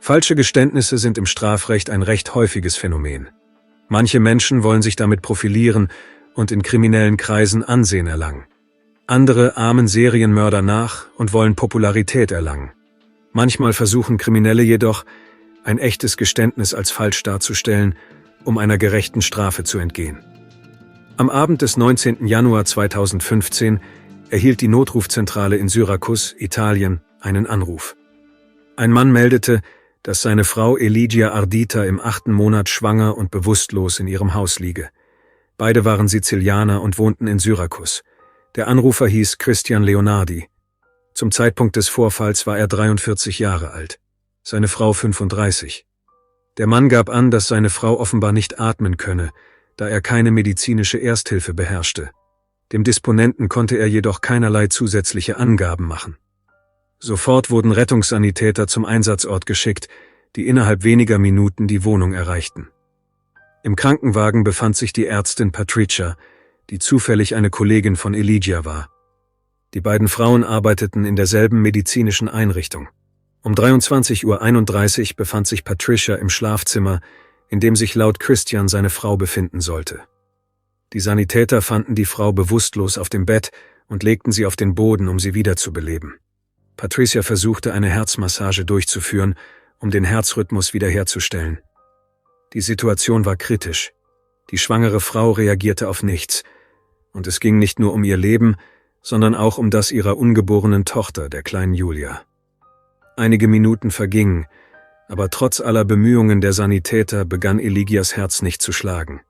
Falsche Geständnisse sind im Strafrecht ein recht häufiges Phänomen. Manche Menschen wollen sich damit profilieren und in kriminellen Kreisen Ansehen erlangen. Andere ahmen Serienmörder nach und wollen Popularität erlangen. Manchmal versuchen Kriminelle jedoch, ein echtes Geständnis als falsch darzustellen, um einer gerechten Strafe zu entgehen. Am Abend des 19. Januar 2015 erhielt die Notrufzentrale in Syrakus, Italien, einen Anruf. Ein Mann meldete, dass seine Frau Eligia Ardita im 8. Monat schwanger und bewusstlos in ihrem Haus liege. Beide waren Sizilianer und wohnten in Syrakus. Der Anrufer hieß Christian Leonardi. Zum Zeitpunkt des Vorfalls war er 43 Jahre alt, seine Frau 35. Der Mann gab an, dass seine Frau offenbar nicht atmen könne, da er keine medizinische Ersthilfe beherrschte. Dem Disponenten konnte er jedoch keinerlei zusätzliche Angaben machen. Sofort wurden Rettungssanitäter zum Einsatzort geschickt, die innerhalb weniger Minuten die Wohnung erreichten. Im Krankenwagen befand sich die Ärztin Patricia, die zufällig eine Kollegin von Eligia war. Die beiden Frauen arbeiteten in derselben medizinischen Einrichtung. Um 23:31 Uhr befand sich Patricia im Schlafzimmer, in dem sich laut Christian seine Frau befinden sollte. Die Sanitäter fanden die Frau bewusstlos auf dem Bett und legten sie auf den Boden, um sie wiederzubeleben. Patricia versuchte, eine Herzmassage durchzuführen, um den Herzrhythmus wiederherzustellen. Die Situation war kritisch. Die schwangere Frau reagierte auf nichts, und es ging nicht nur um ihr Leben, sondern auch um das ihrer ungeborenen Tochter, der kleinen Julia. Einige Minuten vergingen, aber trotz aller Bemühungen der Sanitäter begann Eligias Herz nicht zu schlagen.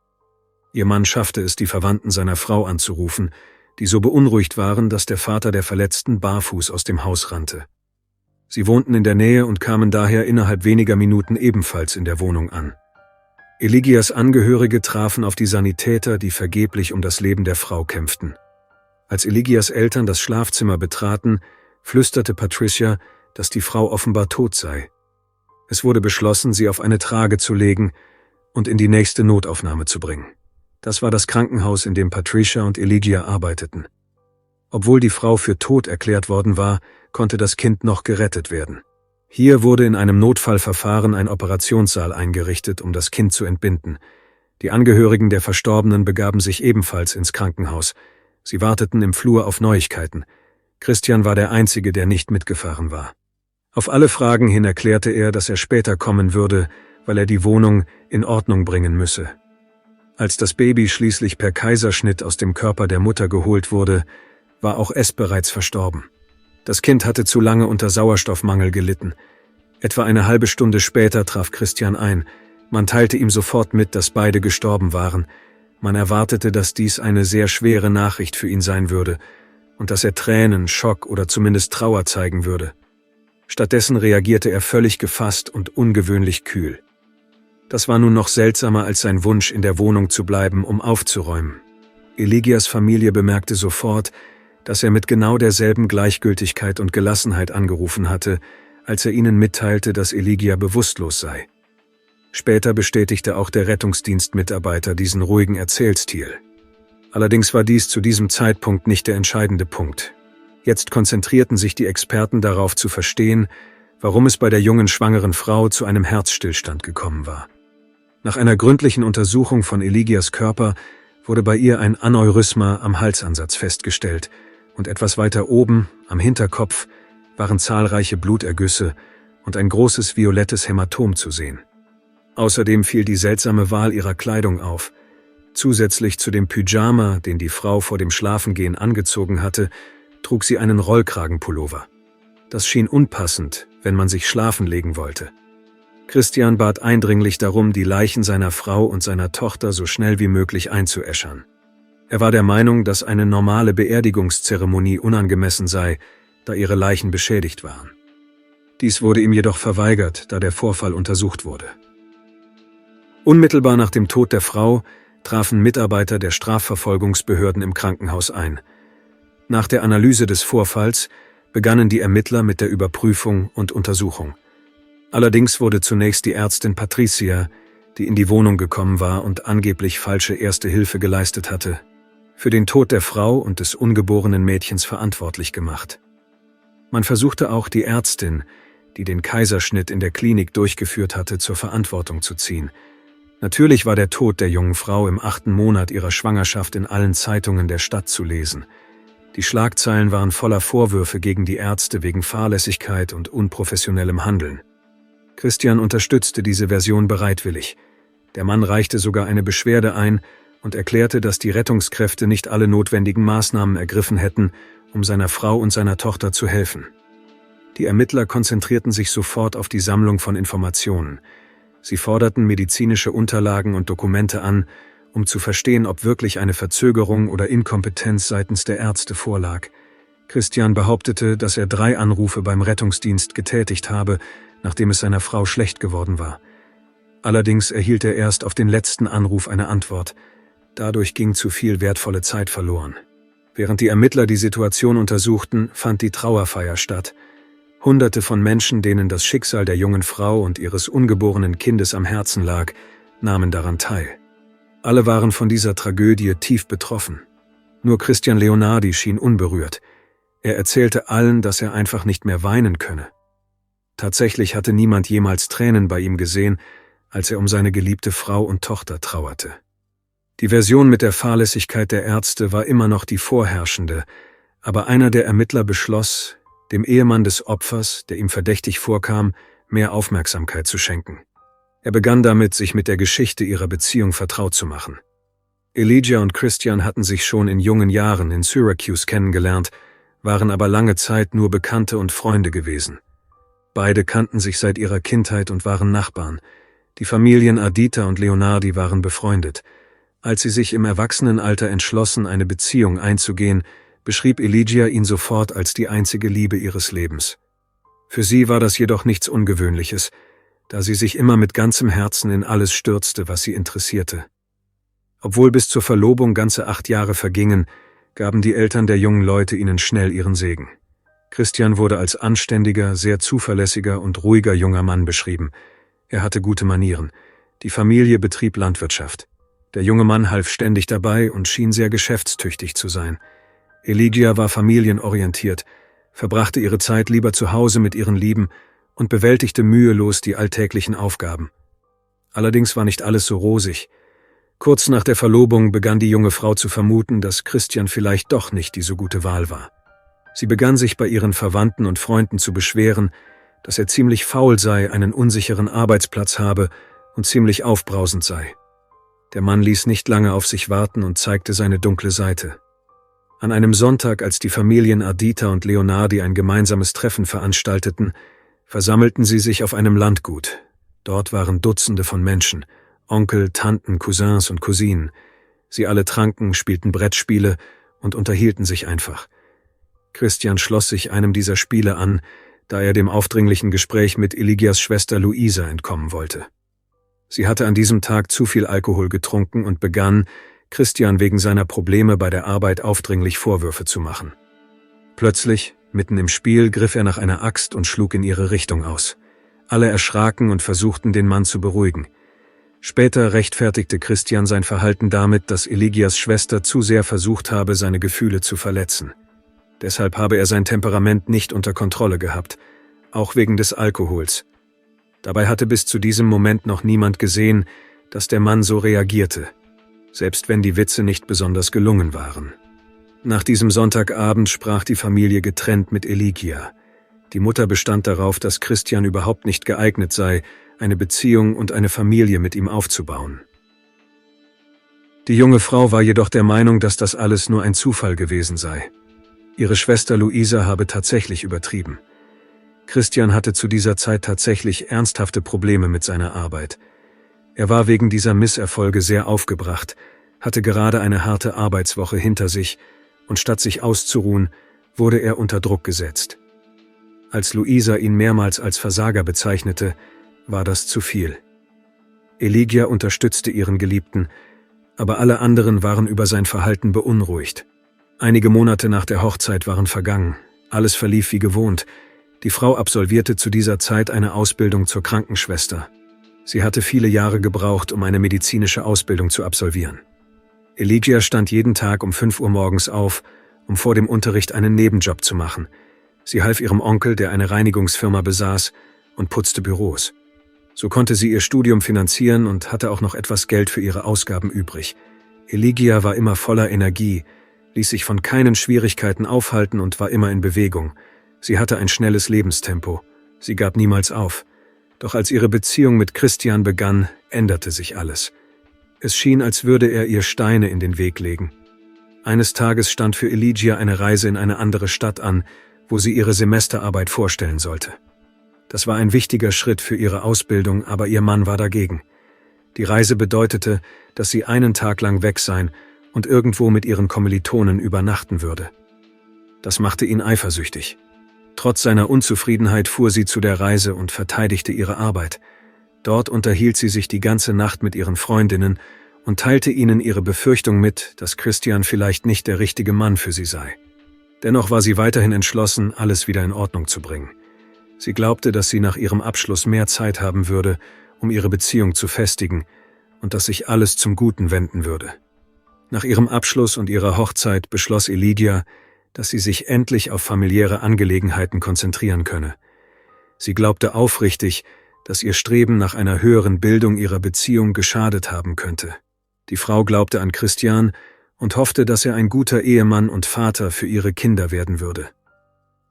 Ihr Mann schaffte es, die Verwandten seiner Frau anzurufen, die so beunruhigt waren, dass der Vater der Verletzten barfuß aus dem Haus rannte. Sie wohnten in der Nähe und kamen daher innerhalb weniger Minuten ebenfalls in der Wohnung an. Eligias Angehörige trafen auf die Sanitäter, die vergeblich um das Leben der Frau kämpften. Als Eligias Eltern das Schlafzimmer betraten, flüsterte Patricia, dass die Frau offenbar tot sei. Es wurde beschlossen, sie auf eine Trage zu legen und in die nächste Notaufnahme zu bringen. Das war das Krankenhaus, in dem Patricia und Eligia arbeiteten. Obwohl die Frau für tot erklärt worden war, konnte das Kind noch gerettet werden. Hier wurde in einem Notfallverfahren ein Operationssaal eingerichtet, um das Kind zu entbinden. Die Angehörigen der Verstorbenen begaben sich ebenfalls ins Krankenhaus. Sie warteten im Flur auf Neuigkeiten. Christian war der Einzige, der nicht mitgefahren war. Auf alle Fragen hin erklärte er, dass er später kommen würde, weil er die Wohnung in Ordnung bringen müsse. Als das Baby schließlich per Kaiserschnitt aus dem Körper der Mutter geholt wurde, war auch es bereits verstorben. Das Kind hatte zu lange unter Sauerstoffmangel gelitten. Etwa eine halbe Stunde später traf Christian ein. Man teilte ihm sofort mit, dass beide gestorben waren. Man erwartete, dass dies eine sehr schwere Nachricht für ihn sein würde und dass er Tränen, Schock oder zumindest Trauer zeigen würde. Stattdessen reagierte er völlig gefasst und ungewöhnlich kühl. Das war nun noch seltsamer als sein Wunsch, in der Wohnung zu bleiben, um aufzuräumen. Eligias Familie bemerkte sofort, dass er mit genau derselben Gleichgültigkeit und Gelassenheit angerufen hatte, als er ihnen mitteilte, dass Eligia bewusstlos sei. Später bestätigte auch der Rettungsdienstmitarbeiter diesen ruhigen Erzählstil. Allerdings war dies zu diesem Zeitpunkt nicht der entscheidende Punkt. Jetzt konzentrierten sich die Experten darauf zu verstehen, warum es bei der jungen schwangeren Frau zu einem Herzstillstand gekommen war. Nach einer gründlichen Untersuchung von Eligias Körper wurde bei ihr ein Aneurysma am Halsansatz festgestellt und etwas weiter oben, am Hinterkopf, waren zahlreiche Blutergüsse und ein großes violettes Hämatom zu sehen. Außerdem fiel die seltsame Wahl ihrer Kleidung auf. Zusätzlich zu dem Pyjama, den die Frau vor dem Schlafengehen angezogen hatte, trug sie einen Rollkragenpullover. Das schien unpassend, wenn man sich schlafen legen wollte. Christian bat eindringlich darum, die Leichen seiner Frau und seiner Tochter so schnell wie möglich einzuäschern. Er war der Meinung, dass eine normale Beerdigungszeremonie unangemessen sei, da ihre Leichen beschädigt waren. Dies wurde ihm jedoch verweigert, da der Vorfall untersucht wurde. Unmittelbar nach dem Tod der Frau trafen Mitarbeiter der Strafverfolgungsbehörden im Krankenhaus ein. Nach der Analyse des Vorfalls begannen die Ermittler mit der Überprüfung und Untersuchung. Allerdings wurde zunächst die Ärztin Patricia, die in die Wohnung gekommen war und angeblich falsche Erste Hilfe geleistet hatte, für den Tod der Frau und des ungeborenen Mädchens verantwortlich gemacht. Man versuchte auch die Ärztin, die den Kaiserschnitt in der Klinik durchgeführt hatte, zur Verantwortung zu ziehen. Natürlich war der Tod der jungen Frau im 8. Monat ihrer Schwangerschaft in allen Zeitungen der Stadt zu lesen. Die Schlagzeilen waren voller Vorwürfe gegen die Ärzte wegen Fahrlässigkeit und unprofessionellem Handeln. Christian unterstützte diese Version bereitwillig. Der Mann reichte sogar eine Beschwerde ein und erklärte, dass die Rettungskräfte nicht alle notwendigen Maßnahmen ergriffen hätten, um seiner Frau und seiner Tochter zu helfen. Die Ermittler konzentrierten sich sofort auf die Sammlung von Informationen. Sie forderten medizinische Unterlagen und Dokumente an, um zu verstehen, ob wirklich eine Verzögerung oder Inkompetenz seitens der Ärzte vorlag. Christian behauptete, dass er 3 Anrufe beim Rettungsdienst getätigt habe, nachdem es seiner Frau schlecht geworden war. Allerdings erhielt er erst auf den letzten Anruf eine Antwort. Dadurch ging zu viel wertvolle Zeit verloren. Während die Ermittler die Situation untersuchten, fand die Trauerfeier statt. Hunderte von Menschen, denen das Schicksal der jungen Frau und ihres ungeborenen Kindes am Herzen lag, nahmen daran teil. Alle waren von dieser Tragödie tief betroffen. Nur Christian Leonardi schien unberührt. Er erzählte allen, dass er einfach nicht mehr weinen könne. Tatsächlich hatte niemand jemals Tränen bei ihm gesehen, als er um seine geliebte Frau und Tochter trauerte. Die Version mit der Fahrlässigkeit der Ärzte war immer noch die vorherrschende, aber einer der Ermittler beschloss, dem Ehemann des Opfers, der ihm verdächtig vorkam, mehr Aufmerksamkeit zu schenken. Er begann damit, sich mit der Geschichte ihrer Beziehung vertraut zu machen. Elijah und Christian hatten sich schon in jungen Jahren in Syracuse kennengelernt, waren aber lange Zeit nur Bekannte und Freunde gewesen. Beide kannten sich seit ihrer Kindheit und waren Nachbarn. Die Familien Ardita und Leonardi waren befreundet. Als sie sich im Erwachsenenalter entschlossen, eine Beziehung einzugehen, beschrieb Elijah ihn sofort als die einzige Liebe ihres Lebens. Für sie war das jedoch nichts Ungewöhnliches, da sie sich immer mit ganzem Herzen in alles stürzte, was sie interessierte. Obwohl bis zur Verlobung ganze 8 Jahre vergingen, gaben die Eltern der jungen Leute ihnen schnell ihren Segen. Christian wurde als anständiger, sehr zuverlässiger und ruhiger junger Mann beschrieben. Er hatte gute Manieren. Die Familie betrieb Landwirtschaft. Der junge Mann half ständig dabei und schien sehr geschäftstüchtig zu sein. Elijah war familienorientiert, verbrachte ihre Zeit lieber zu Hause mit ihren Lieben und bewältigte mühelos die alltäglichen Aufgaben. Allerdings war nicht alles so rosig. Kurz nach der Verlobung begann die junge Frau zu vermuten, dass Christian vielleicht doch nicht die so gute Wahl war. Sie begann sich bei ihren Verwandten und Freunden zu beschweren, dass er ziemlich faul sei, einen unsicheren Arbeitsplatz habe und ziemlich aufbrausend sei. Der Mann ließ nicht lange auf sich warten und zeigte seine dunkle Seite. An einem Sonntag, als die Familien Ardita und Leonardi ein gemeinsames Treffen veranstalteten, versammelten sie sich auf einem Landgut. Dort waren Dutzende von Menschen, Onkel, Tanten, Cousins und Cousinen. Sie alle tranken, spielten Brettspiele und unterhielten sich einfach. Christian schloss sich einem dieser Spiele an, da er dem aufdringlichen Gespräch mit Elijahs Schwester Luisa entkommen wollte. Sie hatte an diesem Tag zu viel Alkohol getrunken und begann, Christian wegen seiner Probleme bei der Arbeit aufdringlich Vorwürfe zu machen. Plötzlich, mitten im Spiel, griff er nach einer Axt und schlug in ihre Richtung aus. Alle erschraken und versuchten, den Mann zu beruhigen. Später rechtfertigte Christian sein Verhalten damit, dass Elijahs Schwester zu sehr versucht habe, seine Gefühle zu verletzen. Deshalb habe er sein Temperament nicht unter Kontrolle gehabt, auch wegen des Alkohols. Dabei hatte bis zu diesem Moment noch niemand gesehen, dass der Mann so reagierte, selbst wenn die Witze nicht besonders gelungen waren. Nach diesem Sonntagabend sprach die Familie getrennt mit Elijah. Die Mutter bestand darauf, dass Christian überhaupt nicht geeignet sei, eine Beziehung und eine Familie mit ihm aufzubauen. Die junge Frau war jedoch der Meinung, dass das alles nur ein Zufall gewesen sei. Ihre Schwester Luisa habe tatsächlich übertrieben. Christian hatte zu dieser Zeit tatsächlich ernsthafte Probleme mit seiner Arbeit. Er war wegen dieser Misserfolge sehr aufgebracht, hatte gerade eine harte Arbeitswoche hinter sich und statt sich auszuruhen, wurde er unter Druck gesetzt. Als Luisa ihn mehrmals als Versager bezeichnete, war das zu viel. Elijah unterstützte ihren Geliebten, aber alle anderen waren über sein Verhalten beunruhigt. Einige Monate nach der Hochzeit waren vergangen, alles verlief wie gewohnt. Die Frau absolvierte zu dieser Zeit eine Ausbildung zur Krankenschwester. Sie hatte viele Jahre gebraucht, um eine medizinische Ausbildung zu absolvieren. Elijah stand jeden Tag um 5 Uhr morgens auf, um vor dem Unterricht einen Nebenjob zu machen. Sie half ihrem Onkel, der eine Reinigungsfirma besaß, und putzte Büros. So konnte sie ihr Studium finanzieren und hatte auch noch etwas Geld für ihre Ausgaben übrig. Eligia war immer voller Energie, ließ sich von keinen Schwierigkeiten aufhalten und war immer in Bewegung. Sie hatte ein schnelles Lebenstempo. Sie gab niemals auf. Doch als ihre Beziehung mit Christian begann, änderte sich alles. Es schien, als würde er ihr Steine in den Weg legen. Eines Tages stand für Eligia eine Reise in eine andere Stadt an, wo sie ihre Semesterarbeit vorstellen sollte. Das war ein wichtiger Schritt für ihre Ausbildung, aber ihr Mann war dagegen. Die Reise bedeutete, dass sie einen Tag lang weg sein und irgendwo mit ihren Kommilitonen übernachten würde. Das machte ihn eifersüchtig. Trotz seiner Unzufriedenheit fuhr sie zu der Reise und verteidigte ihre Arbeit. Dort unterhielt sie sich die ganze Nacht mit ihren Freundinnen und teilte ihnen ihre Befürchtung mit, dass Christian vielleicht nicht der richtige Mann für sie sei. Dennoch war sie weiterhin entschlossen, alles wieder in Ordnung zu bringen. Sie glaubte, dass sie nach ihrem Abschluss mehr Zeit haben würde, um ihre Beziehung zu festigen und dass sich alles zum Guten wenden würde. Nach ihrem Abschluss und ihrer Hochzeit beschloss Eligia, dass sie sich endlich auf familiäre Angelegenheiten konzentrieren könne. Sie glaubte aufrichtig, dass ihr Streben nach einer höheren Bildung ihrer Beziehung geschadet haben könnte. Die Frau glaubte an Christian und hoffte, dass er ein guter Ehemann und Vater für ihre Kinder werden würde.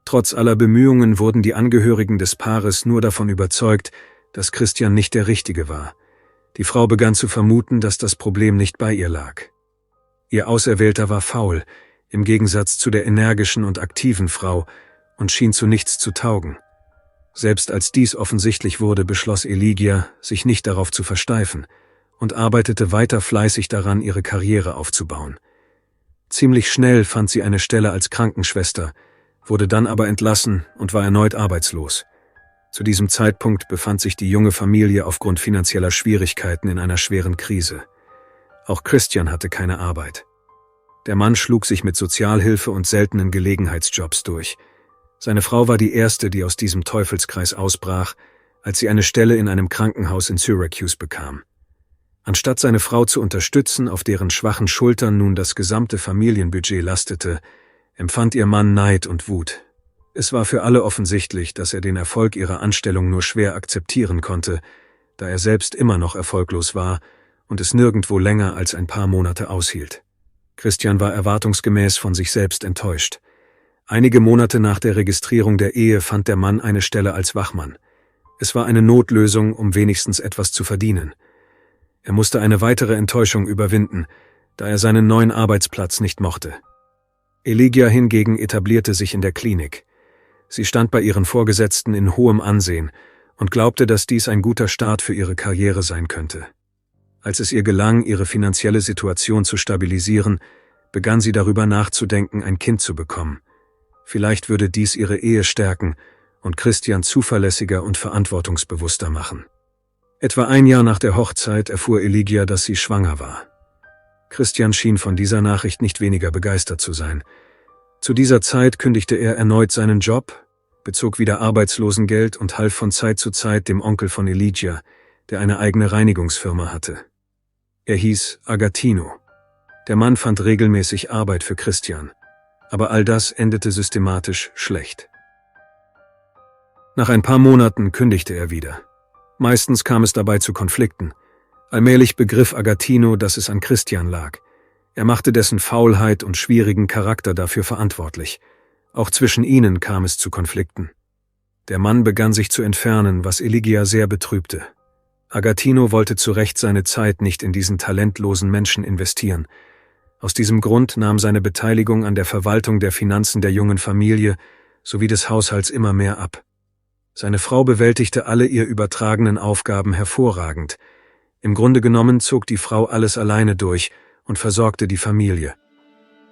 Trotz aller Bemühungen wurden die Angehörigen des Paares nur davon überzeugt, dass Christian nicht der Richtige war. Die Frau begann zu vermuten, dass das Problem nicht bei ihr lag. Ihr Auserwählter war faul, im Gegensatz zu der energischen und aktiven Frau, und schien zu nichts zu taugen. Selbst als dies offensichtlich wurde, beschloss Eligia, sich nicht darauf zu versteifen und arbeitete weiter fleißig daran, ihre Karriere aufzubauen. Ziemlich schnell fand sie eine Stelle als Krankenschwester, wurde dann aber entlassen und war erneut arbeitslos. Zu diesem Zeitpunkt befand sich die junge Familie aufgrund finanzieller Schwierigkeiten in einer schweren Krise. Auch Christian hatte keine Arbeit. Der Mann schlug sich mit Sozialhilfe und seltenen Gelegenheitsjobs durch. Seine Frau war die erste, die aus diesem Teufelskreis ausbrach, als sie eine Stelle in einem Krankenhaus in Syracuse bekam. Anstatt seine Frau zu unterstützen, auf deren schwachen Schultern nun das gesamte Familienbudget lastete, empfand ihr Mann Neid und Wut. Es war für alle offensichtlich, dass er den Erfolg ihrer Anstellung nur schwer akzeptieren konnte, da er selbst immer noch erfolglos war und es nirgendwo länger als ein paar Monate aushielt. Christian war erwartungsgemäß von sich selbst enttäuscht. Einige Monate nach der Registrierung der Ehe fand der Mann eine Stelle als Wachmann. Es war eine Notlösung, um wenigstens etwas zu verdienen. Er musste eine weitere Enttäuschung überwinden, da er seinen neuen Arbeitsplatz nicht mochte. Eligia hingegen etablierte sich in der Klinik. Sie stand bei ihren Vorgesetzten in hohem Ansehen und glaubte, dass dies ein guter Start für ihre Karriere sein könnte. Als es ihr gelang, ihre finanzielle Situation zu stabilisieren, begann sie darüber nachzudenken, ein Kind zu bekommen. Vielleicht würde dies ihre Ehe stärken und Christian zuverlässiger und verantwortungsbewusster machen. Etwa ein Jahr nach der Hochzeit erfuhr Eligia, dass sie schwanger war. Christian schien von dieser Nachricht nicht weniger begeistert zu sein. Zu dieser Zeit kündigte er erneut seinen Job, bezog wieder Arbeitslosengeld und half von Zeit zu Zeit dem Onkel von Eligia, der eine eigene Reinigungsfirma hatte. Er hieß Agatino. Der Mann fand regelmäßig Arbeit für Christian, aber all das endete systematisch schlecht. Nach ein paar Monaten kündigte er wieder. Meistens kam es dabei zu Konflikten. Allmählich begriff Agatino, dass es an Christian lag. Er machte dessen Faulheit und schwierigen Charakter dafür verantwortlich. Auch zwischen ihnen kam es zu Konflikten. Der Mann begann sich zu entfernen, was Eligia sehr betrübte. Agatino wollte zu Recht seine Zeit nicht in diesen talentlosen Menschen investieren. Aus diesem Grund nahm seine Beteiligung an der Verwaltung der Finanzen der jungen Familie sowie des Haushalts immer mehr ab. Seine Frau bewältigte alle ihr übertragenen Aufgaben hervorragend. Im Grunde genommen zog die Frau alles alleine durch und versorgte die Familie.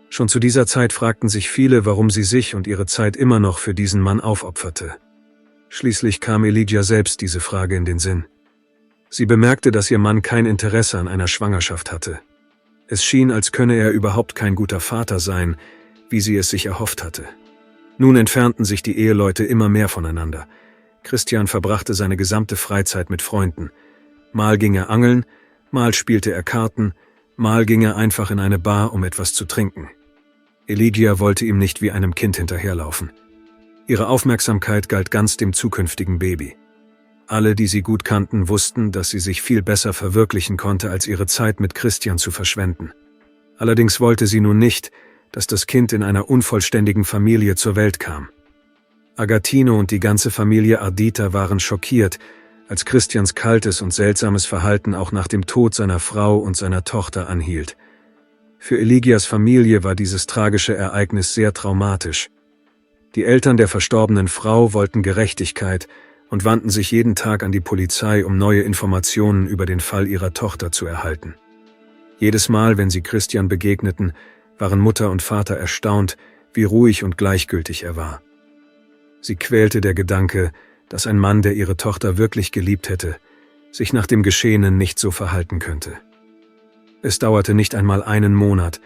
Schon zu dieser Zeit fragten sich viele, warum sie sich und ihre Zeit immer noch für diesen Mann aufopferte. Schließlich kam Eligia selbst diese Frage in den Sinn. Sie bemerkte, dass ihr Mann kein Interesse an einer Schwangerschaft hatte. Es schien, als könne er überhaupt kein guter Vater sein, wie sie es sich erhofft hatte. Nun entfernten sich die Eheleute immer mehr voneinander. Christian verbrachte seine gesamte Freizeit mit Freunden. Mal ging er angeln, mal spielte er Karten, mal ging er einfach in eine Bar, um etwas zu trinken. Eligia wollte ihm nicht wie einem Kind hinterherlaufen. Ihre Aufmerksamkeit galt ganz dem zukünftigen Baby. Alle, die sie gut kannten, wussten, dass sie sich viel besser verwirklichen konnte, als ihre Zeit mit Christian zu verschwenden. Allerdings wollte sie nun nicht, dass das Kind in einer unvollständigen Familie zur Welt kam. Agatino und die ganze Familie Ardita waren schockiert, als Christians kaltes und seltsames Verhalten auch nach dem Tod seiner Frau und seiner Tochter anhielt. Für Eligias Familie war dieses tragische Ereignis sehr traumatisch. Die Eltern der verstorbenen Frau wollten Gerechtigkeit und wandten sich jeden Tag an die Polizei, um neue Informationen über den Fall ihrer Tochter zu erhalten. Jedes Mal, wenn sie Christian begegneten, waren Mutter und Vater erstaunt, wie ruhig und gleichgültig er war. Sie quälte der Gedanke, dass ein Mann, der ihre Tochter wirklich geliebt hätte, sich nach dem Geschehenen nicht so verhalten könnte. Es dauerte nicht einmal einen Monat,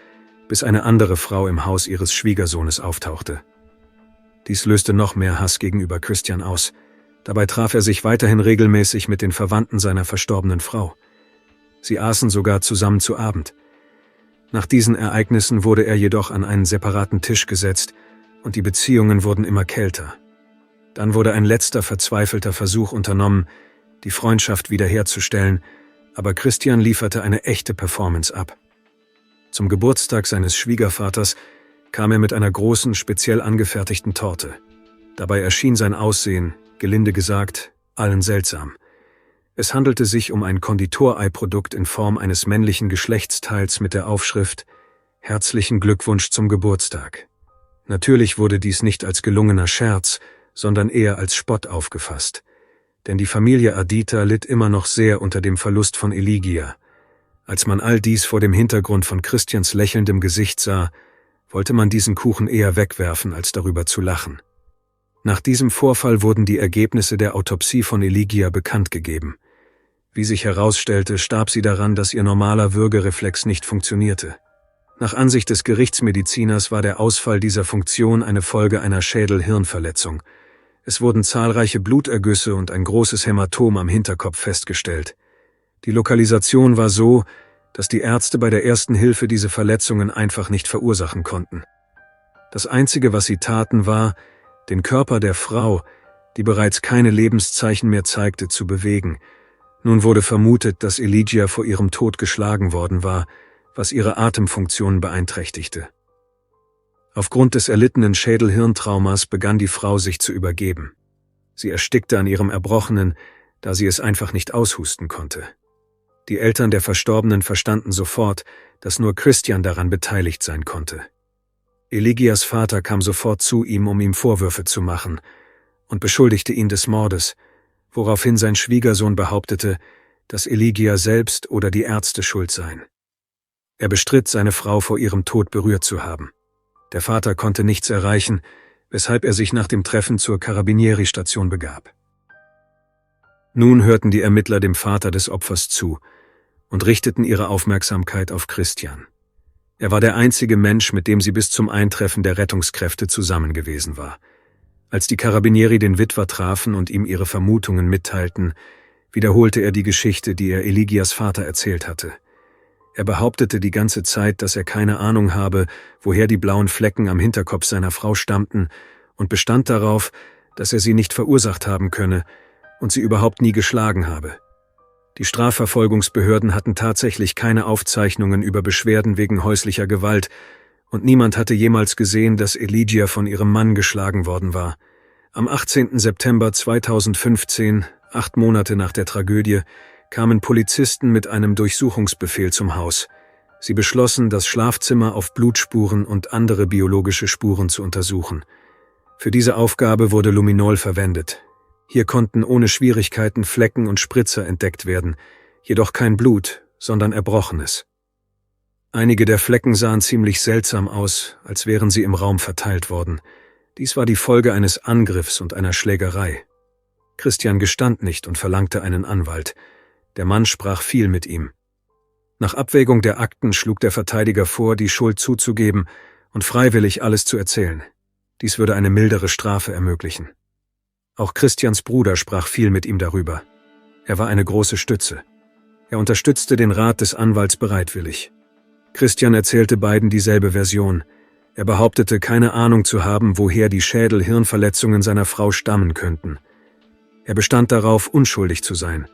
bis eine andere Frau im Haus ihres Schwiegersohnes auftauchte. Dies löste noch mehr Hass gegenüber Christian aus. Dabei traf er sich weiterhin regelmäßig mit den Verwandten seiner verstorbenen Frau. Sie aßen sogar zusammen zu Abend. Nach diesen Ereignissen wurde er jedoch an einen separaten Tisch gesetzt und die Beziehungen wurden immer kälter. Dann wurde ein letzter verzweifelter Versuch unternommen, die Freundschaft wiederherzustellen, aber Christian lieferte eine echte Performance ab. Zum Geburtstag seines Schwiegervaters kam er mit einer großen, speziell angefertigten Torte. Dabei erschien sein Aussehen, gelinde gesagt, allen seltsam. Es handelte sich um ein Konditoreiprodukt in Form eines männlichen Geschlechtsteils mit der Aufschrift »Herzlichen Glückwunsch zum Geburtstag«. Natürlich wurde dies nicht als gelungener Scherz, sondern eher als Spott aufgefasst. Denn die Familie Ardita litt immer noch sehr unter dem Verlust von Eligia. Als man all dies vor dem Hintergrund von Christians lächelndem Gesicht sah, wollte man diesen Kuchen eher wegwerfen, als darüber zu lachen. Nach diesem Vorfall wurden die Ergebnisse der Autopsie von Eligia bekannt gegeben. Wie sich herausstellte, starb sie daran, dass ihr normaler Würgereflex nicht funktionierte. Nach Ansicht des Gerichtsmediziners war der Ausfall dieser Funktion eine Folge einer Schädel-Hirnverletzung. Es wurden zahlreiche Blutergüsse und ein großes Hämatom am Hinterkopf festgestellt. Die Lokalisation war so, dass die Ärzte bei der ersten Hilfe diese Verletzungen einfach nicht verursachen konnten. Das Einzige, was sie taten, war, den Körper der Frau, die bereits keine Lebenszeichen mehr zeigte, zu bewegen. Nun wurde vermutet, dass Eligia vor ihrem Tod geschlagen worden war, was ihre Atemfunktion beeinträchtigte. Aufgrund des erlittenen Schädel-Hirntraumas begann die Frau sich zu übergeben. Sie erstickte an ihrem Erbrochenen, da sie es einfach nicht aushusten konnte. Die Eltern der Verstorbenen verstanden sofort, dass nur Christian daran beteiligt sein konnte. Eligias Vater kam sofort zu ihm, um ihm Vorwürfe zu machen, und beschuldigte ihn des Mordes, woraufhin sein Schwiegersohn behauptete, dass Eligia selbst oder die Ärzte schuld seien. Er bestritt, seine Frau vor ihrem Tod berührt zu haben. Der Vater konnte nichts erreichen, weshalb er sich nach dem Treffen zur Carabinieri-Station begab. Nun hörten die Ermittler dem Vater des Opfers zu und richteten ihre Aufmerksamkeit auf Christian. Er war der einzige Mensch, mit dem sie bis zum Eintreffen der Rettungskräfte zusammen gewesen war. Als die Carabinieri den Witwer trafen und ihm ihre Vermutungen mitteilten, wiederholte er die Geschichte, die er Eligias Vater erzählt hatte. Er behauptete die ganze Zeit, dass er keine Ahnung habe, woher die blauen Flecken am Hinterkopf seiner Frau stammten, und bestand darauf, dass er sie nicht verursacht haben könne und sie überhaupt nie geschlagen habe. Die Strafverfolgungsbehörden hatten tatsächlich keine Aufzeichnungen über Beschwerden wegen häuslicher Gewalt, und niemand hatte jemals gesehen, dass Eligia von ihrem Mann geschlagen worden war. Am 18. September 2015, 8 Monate nach der Tragödie, kamen Polizisten mit einem Durchsuchungsbefehl zum Haus. Sie beschlossen, das Schlafzimmer auf Blutspuren und andere biologische Spuren zu untersuchen. Für diese Aufgabe wurde Luminol verwendet. Hier konnten ohne Schwierigkeiten Flecken und Spritzer entdeckt werden, jedoch kein Blut, sondern Erbrochenes. Einige der Flecken sahen ziemlich seltsam aus, als wären sie im Raum verteilt worden. Dies war die Folge eines Angriffs und einer Schlägerei. Christian gestand nicht und verlangte einen Anwalt. Der Mann sprach viel mit ihm. Nach Abwägung der Akten schlug der Verteidiger vor, die Schuld zuzugeben und freiwillig alles zu erzählen. Dies würde eine mildere Strafe ermöglichen. Auch Christians Bruder sprach viel mit ihm darüber. Er war eine große Stütze. Er unterstützte den Rat des Anwalts bereitwillig. Christian erzählte beiden dieselbe Version. Er behauptete, keine Ahnung zu haben, woher die Schädel-Hirnverletzungen seiner Frau stammen könnten. Er bestand darauf, unschuldig zu sein.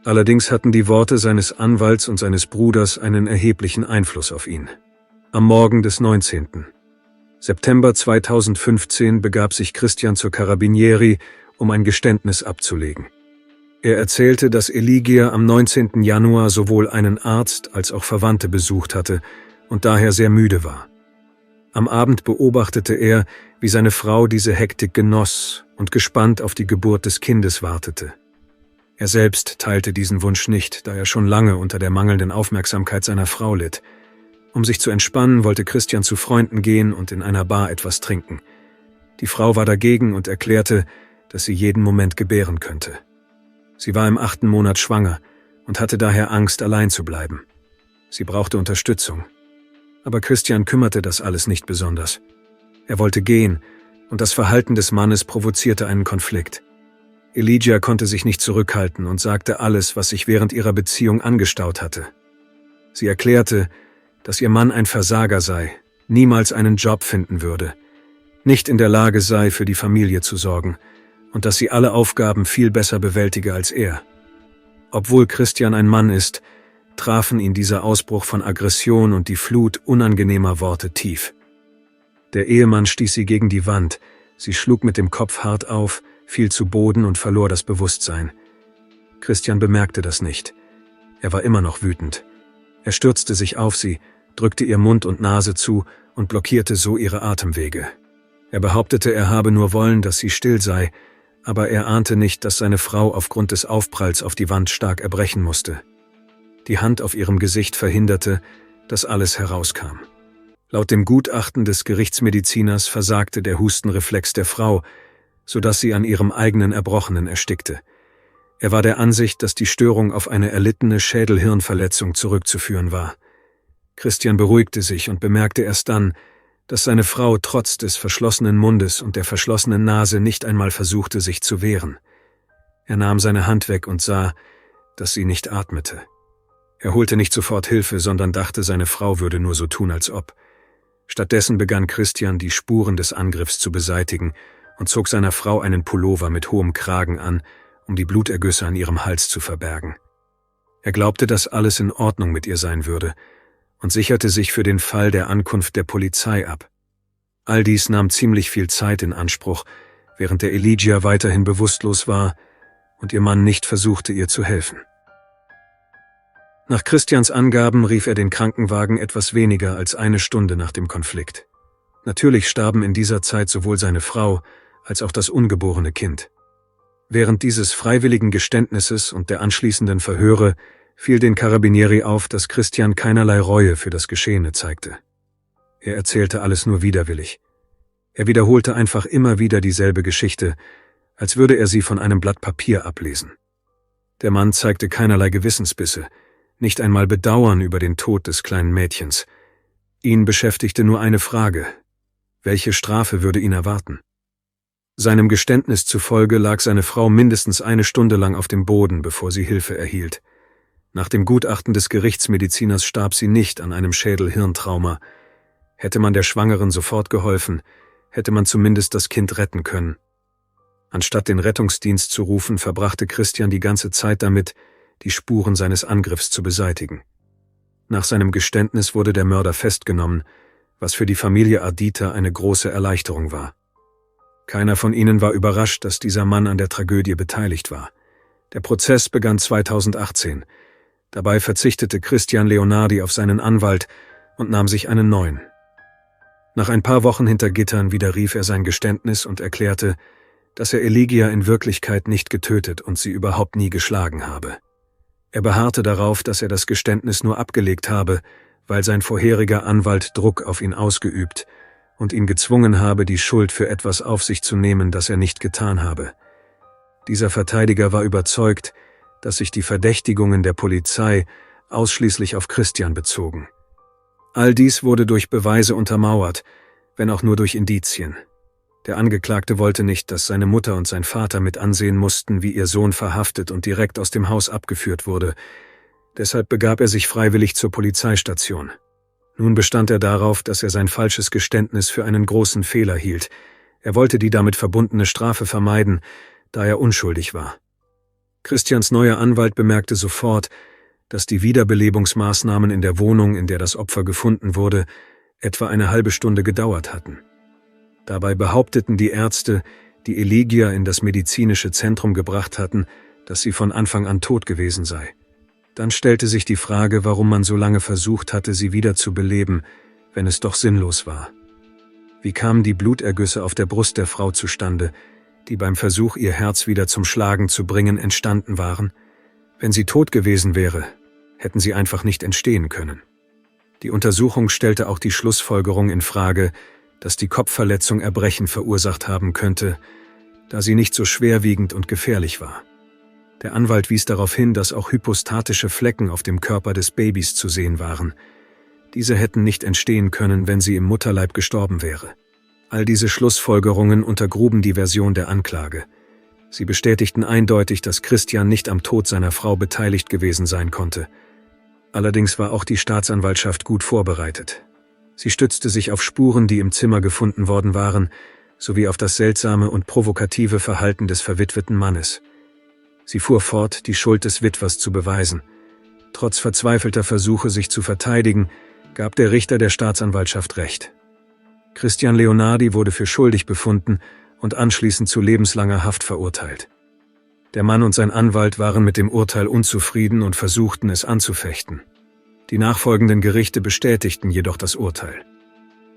Allerdings hatten die Worte seines Anwalts und seines Bruders einen erheblichen Einfluss auf ihn. Am Morgen des 19. September 2015 begab sich Christian zur Carabinieri, um ein Geständnis abzulegen. Er erzählte, dass Eligia am 19. Januar sowohl einen Arzt als auch Verwandte besucht hatte und daher sehr müde war. Am Abend beobachtete er, wie seine Frau diese Hektik genoss und gespannt auf die Geburt des Kindes wartete. Er selbst teilte diesen Wunsch nicht, da er schon lange unter der mangelnden Aufmerksamkeit seiner Frau litt. Um sich zu entspannen, wollte Christian zu Freunden gehen und in einer Bar etwas trinken. Die Frau war dagegen und erklärte, dass sie jeden Moment gebären könnte. Sie war im 8. Monat schwanger und hatte daher Angst, allein zu bleiben. Sie brauchte Unterstützung. Aber Christian kümmerte das alles nicht besonders. Er wollte gehen, und das Verhalten des Mannes provozierte einen Konflikt. Eligia konnte sich nicht zurückhalten und sagte alles, was sich während ihrer Beziehung angestaut hatte. Sie erklärte, dass ihr Mann ein Versager sei, niemals einen Job finden würde, nicht in der Lage sei, für die Familie zu sorgen und dass sie alle Aufgaben viel besser bewältige als er. Obwohl Christian ein Mann ist, trafen ihn dieser Ausbruch von Aggression und die Flut unangenehmer Worte tief. Der Ehemann stieß sie gegen die Wand, sie schlug mit dem Kopf hart auf, fiel zu Boden und verlor das Bewusstsein. Christian bemerkte das nicht. Er war immer noch wütend. Er stürzte sich auf sie, drückte ihr Mund und Nase zu und blockierte so ihre Atemwege. Er behauptete, er habe nur wollen, dass sie still sei, aber er ahnte nicht, dass seine Frau aufgrund des Aufpralls auf die Wand stark erbrechen musste. Die Hand auf ihrem Gesicht verhinderte, dass alles herauskam. Laut dem Gutachten des Gerichtsmediziners versagte der Hustenreflex der Frau, sodass sie an ihrem eigenen Erbrochenen erstickte. Er war der Ansicht, dass die Störung auf eine erlittene Schädel-Hirn-Verletzung zurückzuführen war. Christian beruhigte sich und bemerkte erst dann, dass seine Frau trotz des verschlossenen Mundes und der verschlossenen Nase nicht einmal versuchte, sich zu wehren. Er nahm seine Hand weg und sah, dass sie nicht atmete. Er holte nicht sofort Hilfe, sondern dachte, seine Frau würde nur so tun, als ob. Stattdessen begann Christian, die Spuren des Angriffs zu beseitigen und zog seiner Frau einen Pullover mit hohem Kragen an, um die Blutergüsse an ihrem Hals zu verbergen. Er glaubte, dass alles in Ordnung mit ihr sein würde und sicherte sich für den Fall der Ankunft der Polizei ab. All dies nahm ziemlich viel Zeit in Anspruch, während der Eligia weiterhin bewusstlos war und ihr Mann nicht versuchte, ihr zu helfen. Nach Christians Angaben rief er den Krankenwagen etwas weniger als eine Stunde nach dem Konflikt. Natürlich starben in dieser Zeit sowohl seine Frau als auch das ungeborene Kind. Während dieses freiwilligen Geständnisses und der anschließenden Verhöre fiel den Carabinieri auf, dass Christian keinerlei Reue für das Geschehene zeigte. Er erzählte alles nur widerwillig. Er wiederholte einfach immer wieder dieselbe Geschichte, als würde er sie von einem Blatt Papier ablesen. Der Mann zeigte keinerlei Gewissensbisse, nicht einmal Bedauern über den Tod des kleinen Mädchens. Ihn beschäftigte nur eine Frage: Welche Strafe würde ihn erwarten? Seinem Geständnis zufolge lag seine Frau mindestens eine Stunde lang auf dem Boden, bevor sie Hilfe erhielt. Nach dem Gutachten des Gerichtsmediziners starb sie nicht an einem Schädel-Hirntrauma. Hätte man der Schwangeren sofort geholfen, hätte man zumindest das Kind retten können. Anstatt den Rettungsdienst zu rufen, verbrachte Christian die ganze Zeit damit, die Spuren seines Angriffs zu beseitigen. Nach seinem Geständnis wurde der Mörder festgenommen, was für die Familie Ardita eine große Erleichterung war. Keiner von ihnen war überrascht, dass dieser Mann an der Tragödie beteiligt war. Der Prozess begann 2018. Dabei verzichtete Christian Leonardi auf seinen Anwalt und nahm sich einen neuen. Nach ein paar Wochen hinter Gittern widerrief er sein Geständnis und erklärte, dass er Eligia in Wirklichkeit nicht getötet und sie überhaupt nie geschlagen habe. Er beharrte darauf, dass er das Geständnis nur abgelegt habe, weil sein vorheriger Anwalt Druck auf ihn ausgeübt und ihn gezwungen habe, die Schuld für etwas auf sich zu nehmen, das er nicht getan habe. Dieser Verteidiger war überzeugt, dass sich die Verdächtigungen der Polizei ausschließlich auf Christian bezogen. All dies wurde durch Beweise untermauert, wenn auch nur durch Indizien. Der Angeklagte wollte nicht, dass seine Mutter und sein Vater mit ansehen mussten, wie ihr Sohn verhaftet und direkt aus dem Haus abgeführt wurde. Deshalb begab er sich freiwillig zur Polizeistation. Nun bestand er darauf, dass er sein falsches Geständnis für einen großen Fehler hielt. Er wollte die damit verbundene Strafe vermeiden, da er unschuldig war. Christians neuer Anwalt bemerkte sofort, dass die Wiederbelebungsmaßnahmen in der Wohnung, in der das Opfer gefunden wurde, etwa eine halbe Stunde gedauert hatten. Dabei behaupteten die Ärzte, die Eligia in das medizinische Zentrum gebracht hatten, dass sie von Anfang an tot gewesen sei. Dann stellte sich die Frage, warum man so lange versucht hatte, sie wieder zu beleben, wenn es doch sinnlos war. Wie kamen die Blutergüsse auf der Brust der Frau zustande, die beim Versuch, ihr Herz wieder zum Schlagen zu bringen, entstanden waren? Wenn sie tot gewesen wäre, hätten sie einfach nicht entstehen können. Die Untersuchung stellte auch die Schlussfolgerung in Frage, dass die Kopfverletzung Erbrechen verursacht haben könnte, da sie nicht so schwerwiegend und gefährlich war. Der Anwalt wies darauf hin, dass auch hypostatische Flecken auf dem Körper des Babys zu sehen waren. Diese hätten nicht entstehen können, wenn sie im Mutterleib gestorben wäre. All diese Schlussfolgerungen untergruben die Version der Anklage. Sie bestätigten eindeutig, dass Christian nicht am Tod seiner Frau beteiligt gewesen sein konnte. Allerdings war auch die Staatsanwaltschaft gut vorbereitet. Sie stützte sich auf Spuren, die im Zimmer gefunden worden waren, sowie auf das seltsame und provokative Verhalten des verwitweten Mannes. Sie fuhr fort, die Schuld des Witwers zu beweisen. Trotz verzweifelter Versuche, sich zu verteidigen, gab der Richter der Staatsanwaltschaft Recht. Christian Leonardi wurde für schuldig befunden und anschließend zu lebenslanger Haft verurteilt. Der Mann und sein Anwalt waren mit dem Urteil unzufrieden und versuchten, es anzufechten. Die nachfolgenden Gerichte bestätigten jedoch das Urteil.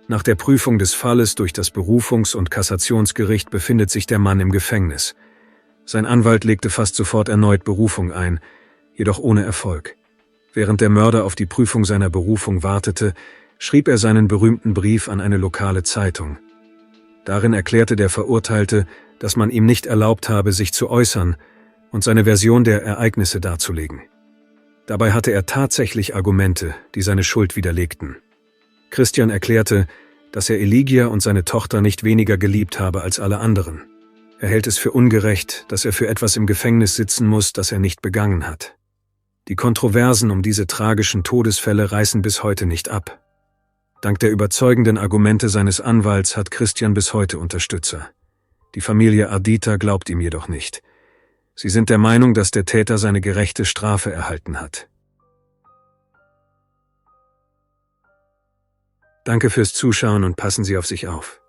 Nach der Prüfung des Falles durch das Berufungs- und Kassationsgericht befindet sich der Mann im Gefängnis. Sein Anwalt legte fast sofort erneut Berufung ein, jedoch ohne Erfolg. Während der Mörder auf die Prüfung seiner Berufung wartete, schrieb er seinen berühmten Brief an eine lokale Zeitung. Darin erklärte der Verurteilte, dass man ihm nicht erlaubt habe, sich zu äußern und seine Version der Ereignisse darzulegen. Dabei hatte er tatsächlich Argumente, die seine Schuld widerlegten. Christian erklärte, dass er Eligia und seine Tochter nicht weniger geliebt habe als alle anderen. Er hält es für ungerecht, dass er für etwas im Gefängnis sitzen muss, das er nicht begangen hat. Die Kontroversen um diese tragischen Todesfälle reißen bis heute nicht ab. Dank der überzeugenden Argumente seines Anwalts hat Christian bis heute Unterstützer. Die Familie Ardita glaubt ihm jedoch nicht. Sie sind der Meinung, dass der Täter seine gerechte Strafe erhalten hat. Danke fürs Zuschauen und passen Sie auf sich auf.